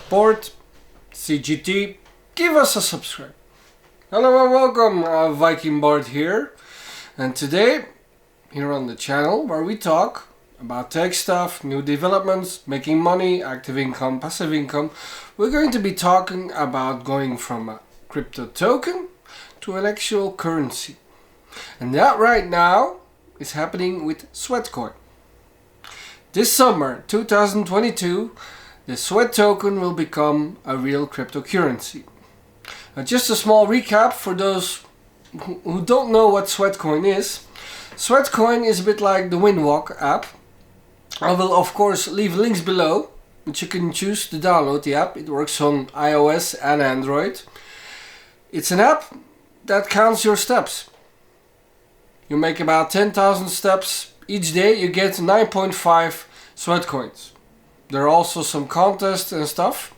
support, CGT, give us a subscribe. Hello and welcome, VikingBart here, and today here on the channel where we talk about tech stuff, new developments, making money, active income, passive income, we're going to be talking about going from a crypto token to an actual currency. And that right now is happening with Sweatcoin. This summer 2022, the Sweat token will become a real cryptocurrency. Now, just a small recap for those who don't know what Sweatcoin is. Sweatcoin is a bit like the Windwalk app. I will of course leave links below, which you can choose to download the app. It works on iOS and Android. It's an app that counts your steps. You make about 10,000 steps each day, you get 9.5 Sweatcoins. There are also some contests and stuff.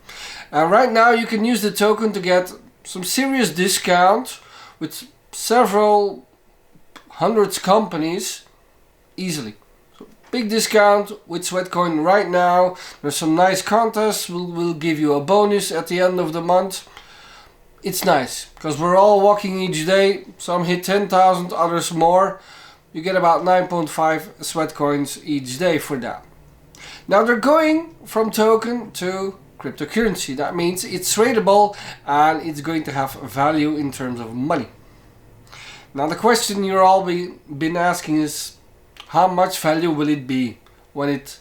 And right now you can use the token to get some serious discount with several hundreds companies easily. So big discount with Sweatcoin right now. There's some nice contests. We'll give you a bonus at the end of the month. It's nice because we're all walking each day. Some hit 10,000, others more. You get about 9.5 Sweatcoins each day for that. Now they're going from token to cryptocurrency. That means it's tradable and it's going to have value in terms of money. Now the question you're all been asking is, how much value will it be when it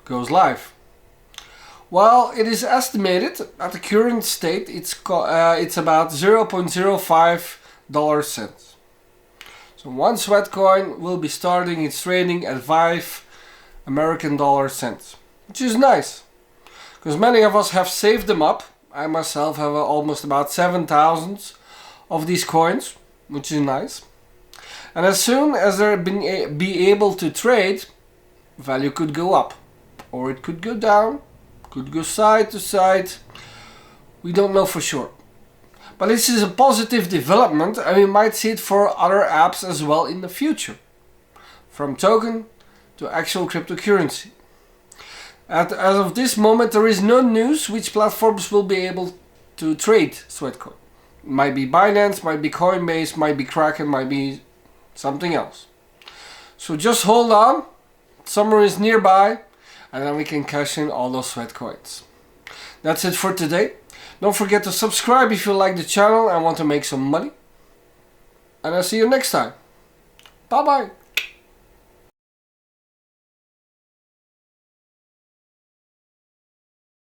goes live? Well, it is estimated at the current state it's about 0.05 dollar cents. So one Sweatcoin will be starting its trading at 5 American dollar cents, which is nice because many of us have saved them up. I myself have almost about 7,000 of these coins, which is nice. And as soon as they're be able to trade, value could go up or it could go down. Could go side to side, we don't know for sure. But this is a positive development and we might see it for other apps as well in the future. From token to actual cryptocurrency. As of this moment there is no news which platforms will be able to trade Sweatcoin. It might be Binance, might be Coinbase, might be Kraken, might be something else. So just hold on, summer is nearby. And then we can cash in all those Sweatcoins. That's it for today. Don't forget to subscribe if you like the channel and want to make some money. And I'll see you next time. Bye bye.